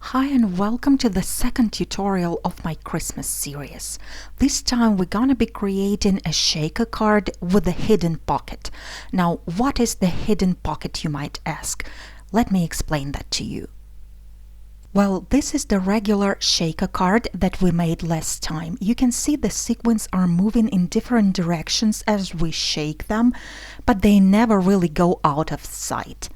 Hi and welcome to the second tutorial of my Christmas series. This time we're gonna be creating a shaker card with a hidden pocket. Now, what is the hidden pocket, you might ask? Let me explain that to you. Well, this is the regular shaker card that we made last time. You can see the sequins are moving in different directions as we shake them, but they never really go out of sight.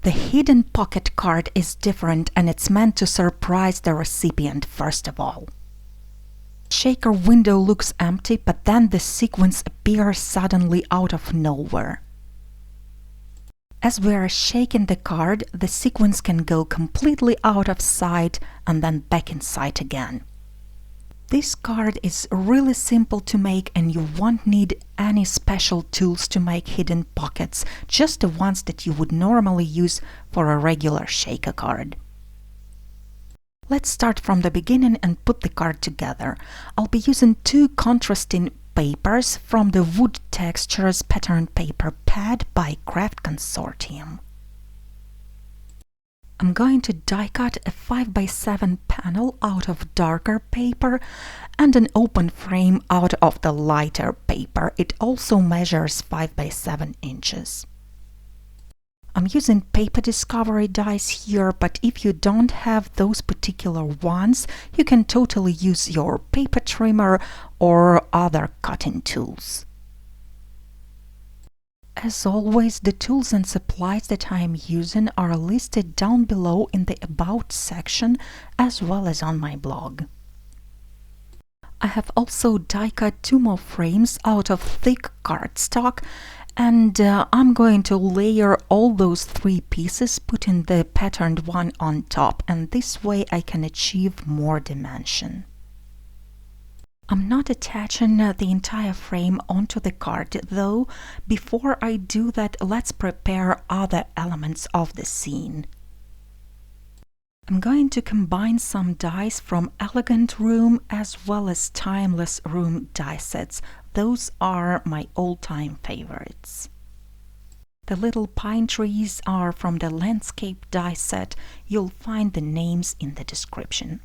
The hidden pocket card is different and it's meant to surprise the recipient first of all. Shaker window looks empty, but then the sequins appear suddenly out of nowhere. As we are shaking the card, the sequins can go completely out of sight and then back in sight again. This card is really simple to make and you won't need any special tools to make hidden pockets, just the ones that you would normally use for a regular shaker card. Let's start from the beginning and put the card together. I'll be using two contrasting papers from the Wood Textures pattern paper pad by Craft Consortium. I'm going to die cut a 5x7 panel out of darker paper and an open frame out of the lighter paper. It also measures 5x7 inches. I'm using paper discovery dies here, but if you don't have those particular ones, you can totally use your paper trimmer or other cutting tools. As always, the tools and supplies that I am using are listed down below in the About section as well as on my blog. I have also die cut two more frames out of thick cardstock and I'm going to layer all those three pieces, putting the patterned one on top, and this way I can achieve more dimension. I'm not attaching the entire frame onto the card though. Before I do that, let's prepare other elements of the scene. I'm going to combine some dies from Elegant Room as well as Timeless Room die sets. Those are my all-time favorites. The little pine trees are from the Landscape die set. You'll find the names in the description.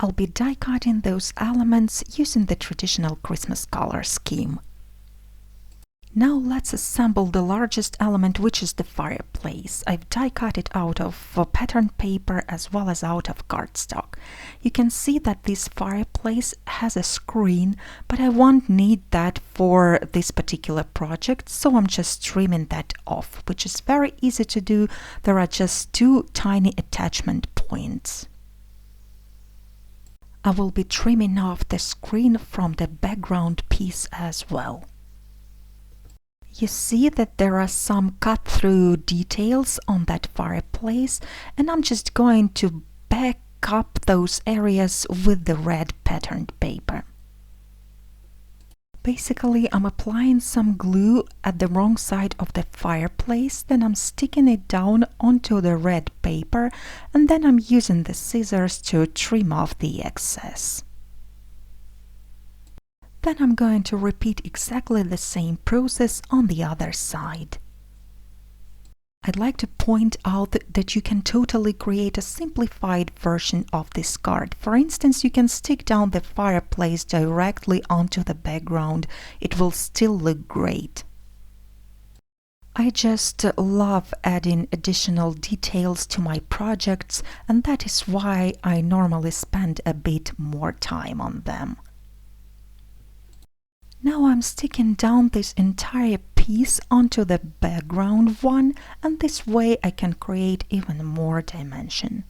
I'll be die cutting those elements using the traditional Christmas color scheme. Now let's assemble the largest element, which is the fireplace. I've die cut it out of pattern paper as well as out of cardstock. You can see that this fireplace has a screen, but I won't need that for this particular project, so I'm just trimming that off, which is very easy to do. There are just two tiny attachment points. I will be trimming off the screen from the background piece as well. You see that there are some cut-through details on that fireplace, and I'm just going to back up those areas with the red patterned paper. Basically, I'm applying some glue at the wrong side of the fireplace, then I'm sticking it down onto the red paper, and then I'm using the scissors to trim off the excess. Then I'm going to repeat exactly the same process on the other side. I'd like to point out that you can totally create a simplified version of this card. For instance, you can stick down the fireplace directly onto the background. It will still look great. I just love adding additional details to my projects, and that is why I normally spend a bit more time on them. Now I'm sticking down this entire piece onto the background one, and this way I can create even more dimension.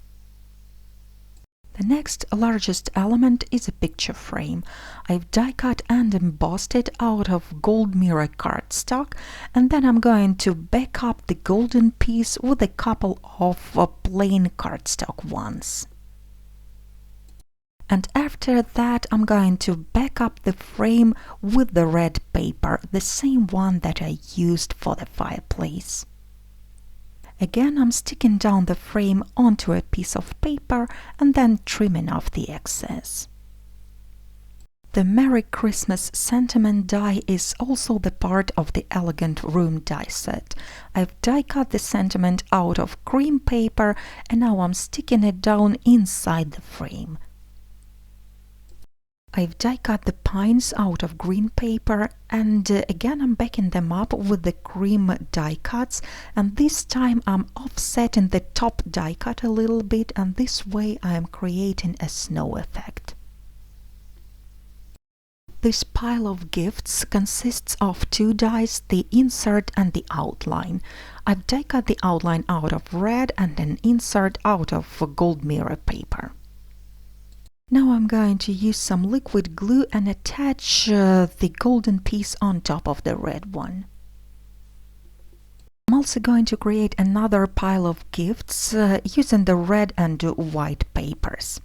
The next largest element is a picture frame. I've die cut and embossed it out of gold mirror cardstock, and then I'm going to back up the golden piece with a couple of plain cardstock ones. And after that, I'm going to back up the frame with the red paper, the same one that I used for the fireplace. Again, I'm sticking down the frame onto a piece of paper and then trimming off the excess. The Merry Christmas sentiment die is also the part of the elegant room die set. I've die cut the sentiment out of cream paper and now I'm sticking it down inside the frame. I've die cut the pines out of green paper and again I'm backing them up with the cream die cuts, and this time I'm offsetting the top die cut a little bit, and this way I am creating a snow effect. This pile of gifts consists of two dies, the insert and the outline. I've die cut the outline out of red and an insert out of gold mirror paper. Now I'm going to use some liquid glue and attach the golden piece on top of the red one. I'm also going to create another pile of gifts using the red and white papers.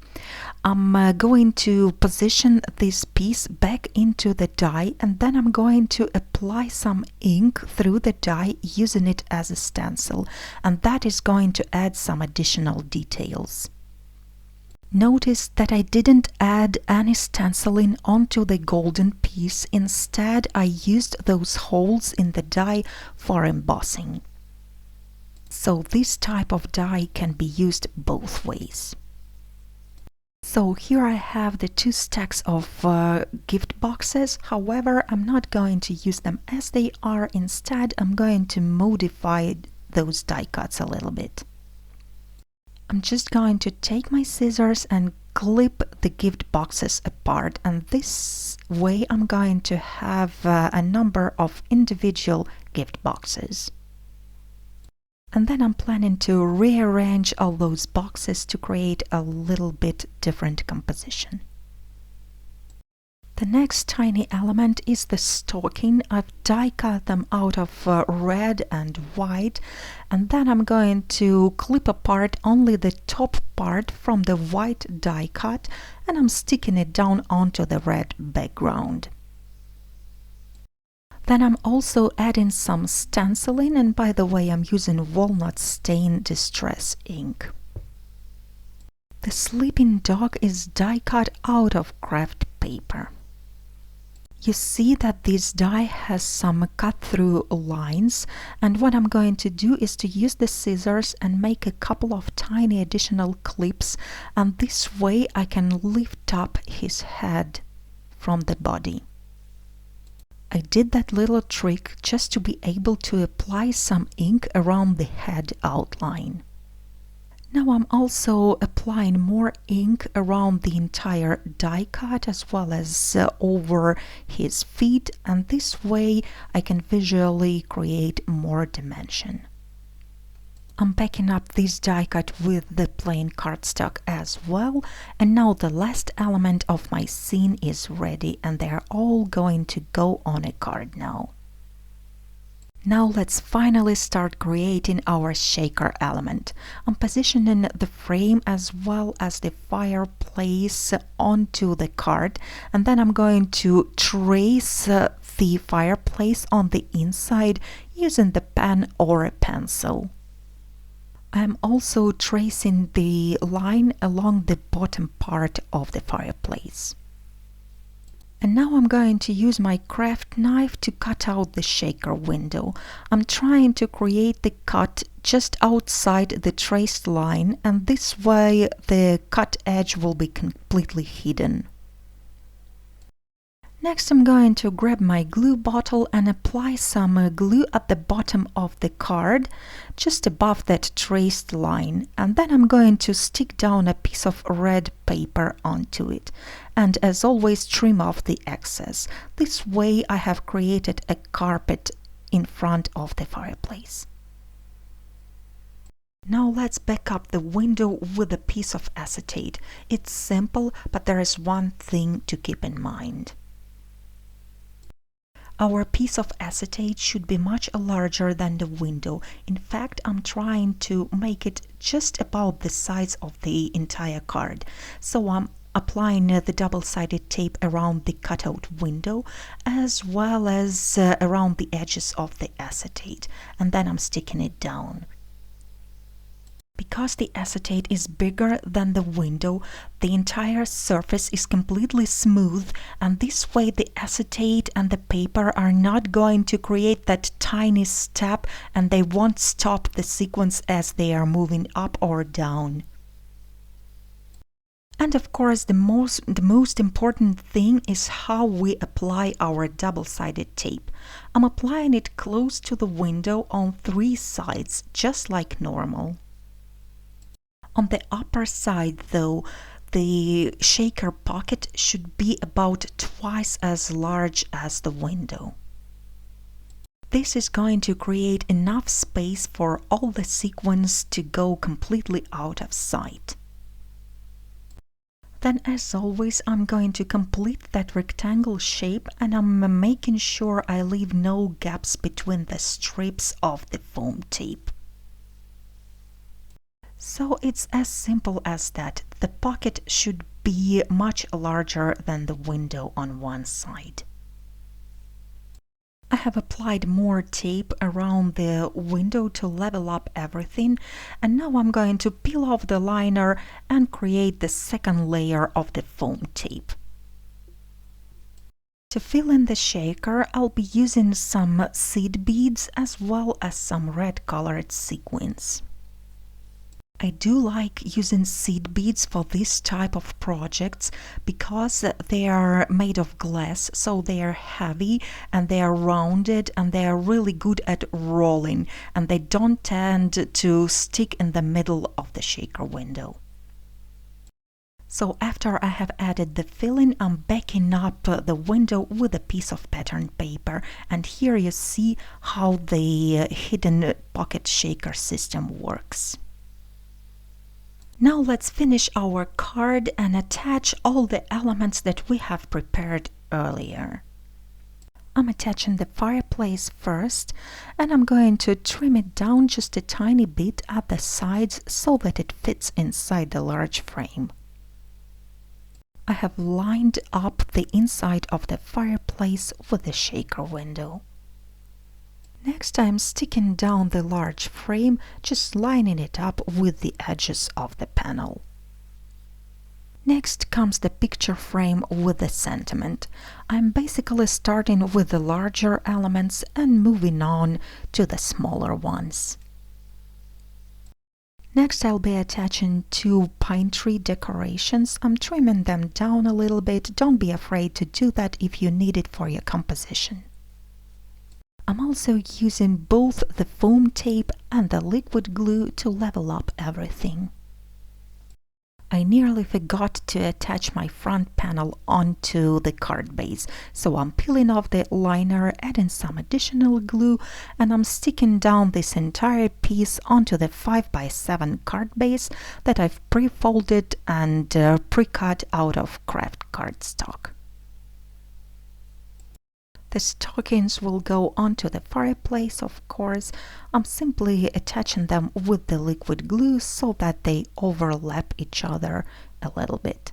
I'm going to position this piece back into the die, and then I'm going to apply some ink through the die using it as a stencil, and that is going to add some additional details. Notice that I didn't add any stenciling onto the golden piece. Instead, I used those holes in the die for embossing. So this type of die can be used both ways. So here I have the two stacks of gift boxes. However, I'm not going to use them as they are. Instead, I'm going to modify those die cuts a little bit. I'm just going to take my scissors and clip the gift boxes apart, and this way I'm going to have a number of individual gift boxes. And then I'm planning to rearrange all those boxes to create a little bit different composition. The next tiny element is the stocking. I've die cut them out of red and white, and then I'm going to clip apart only the top part from the white die cut, and I'm sticking it down onto the red background. Then I'm also adding some stenciling, and by the way, I'm using walnut stain distress ink. The sleeping dog is die cut out of craft paper. You see that this die has some cut-through lines, and what I'm going to do is to use the scissors and make a couple of tiny additional clips, and this way I can lift up his head from the body. I did that little trick just to be able to apply some ink around the head outline. Now I'm also applying more ink around the entire die cut as well as over his feet, and this way I can visually create more dimension. I'm backing up this die cut with the plain cardstock as well, and now the last element of my scene is ready, and they're all going to go on a card now. Now let's finally start creating our shaker element. I'm positioning the frame as well as the fireplace onto the card, and then I'm going to trace the fireplace on the inside using the pen or a pencil. I'm also tracing the line along the bottom part of the fireplace. And now I'm going to use my craft knife to cut out the shaker window. I'm trying to create the cut just outside the traced line, and this way the cut edge will be completely hidden. Next I'm going to grab my glue bottle and apply some glue at the bottom of the card, just above that traced line, and then I'm going to stick down a piece of red paper onto it, and as always trim off the excess. This way I have created a carpet in front of the fireplace. Now let's back up the window with a piece of acetate. It's simple, but there is one thing to keep in mind. Our piece of acetate should be much larger than the window. In fact, I'm trying to make it just about the size of the entire card. So I'm applying the double-sided tape around the cutout window as well as around the edges of the acetate, and then I'm sticking it down. Because the acetate is bigger than the window, the entire surface is completely smooth, and this way the acetate and the paper are not going to create that tiny step, and they won't stop the sequins as they are moving up or down. And of course, the most important thing is how we apply our double-sided tape. I'm applying it close to the window on 3 sides, just like normal. On the upper side, though, the shaker pocket should be about twice as large as the window. This is going to create enough space for all the sequins to go completely out of sight. Then, as always, I'm going to complete that rectangle shape, and I'm making sure I leave no gaps between the strips of the foam tape. So it's as simple as that. The pocket should be much larger than the window on one side. I have applied more tape around the window to level up everything, and now I'm going to peel off the liner and create the second layer of the foam tape. To fill in the shaker, I'll be using some seed beads as well as some red colored sequins. I do like using seed beads for this type of projects because they are made of glass, so they are heavy and they are rounded and they are really good at rolling, and they don't tend to stick in the middle of the shaker window. So after I have added the filling, I'm backing up the window with a piece of pattern paper, and here you see how the hidden pocket shaker system works. Now let's finish our card and attach all the elements that we have prepared earlier. I'm attaching the fireplace first, and I'm going to trim it down just a tiny bit at the sides so that it fits inside the large frame. I have lined up the inside of the fireplace with the shaker window. Next, I'm sticking down the large frame, just lining it up with the edges of the panel. Next comes the picture frame with the sentiment. I'm basically starting with the larger elements and moving on to the smaller ones. Next, I'll be attaching 2 pine tree decorations. I'm trimming them down a little bit. Don't be afraid to do that if you need it for your composition. I'm also using both the foam tape and the liquid glue to level up everything. I nearly forgot to attach my front panel onto the card base, so I'm peeling off the liner, adding some additional glue, and I'm sticking down this entire piece onto the 5x7 card base that I've pre-folded and pre-cut out of craft cardstock. The stockings will go onto the fireplace, of course. I'm simply attaching them with the liquid glue so that they overlap each other a little bit.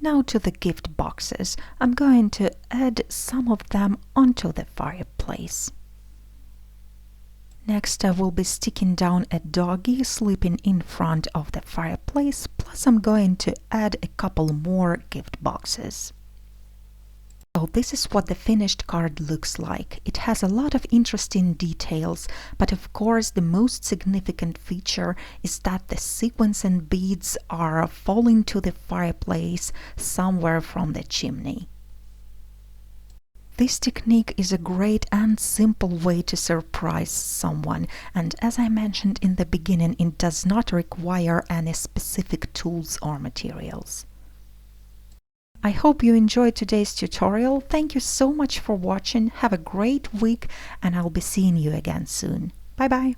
Now to the gift boxes. I'm going to add some of them onto the fireplace. Next, I will be sticking down a doggy sleeping in front of the fireplace, plus I'm going to add a couple more gift boxes. So this is what the finished card looks like. It has a lot of interesting details, but of course the most significant feature is that the sequins and beads are falling to the fireplace somewhere from the chimney. This technique is a great and simple way to surprise someone, and as I mentioned in the beginning, it does not require any specific tools or materials. I hope you enjoyed today's tutorial. Thank you so much for watching. Have a great week, and I'll be seeing you again soon. Bye bye!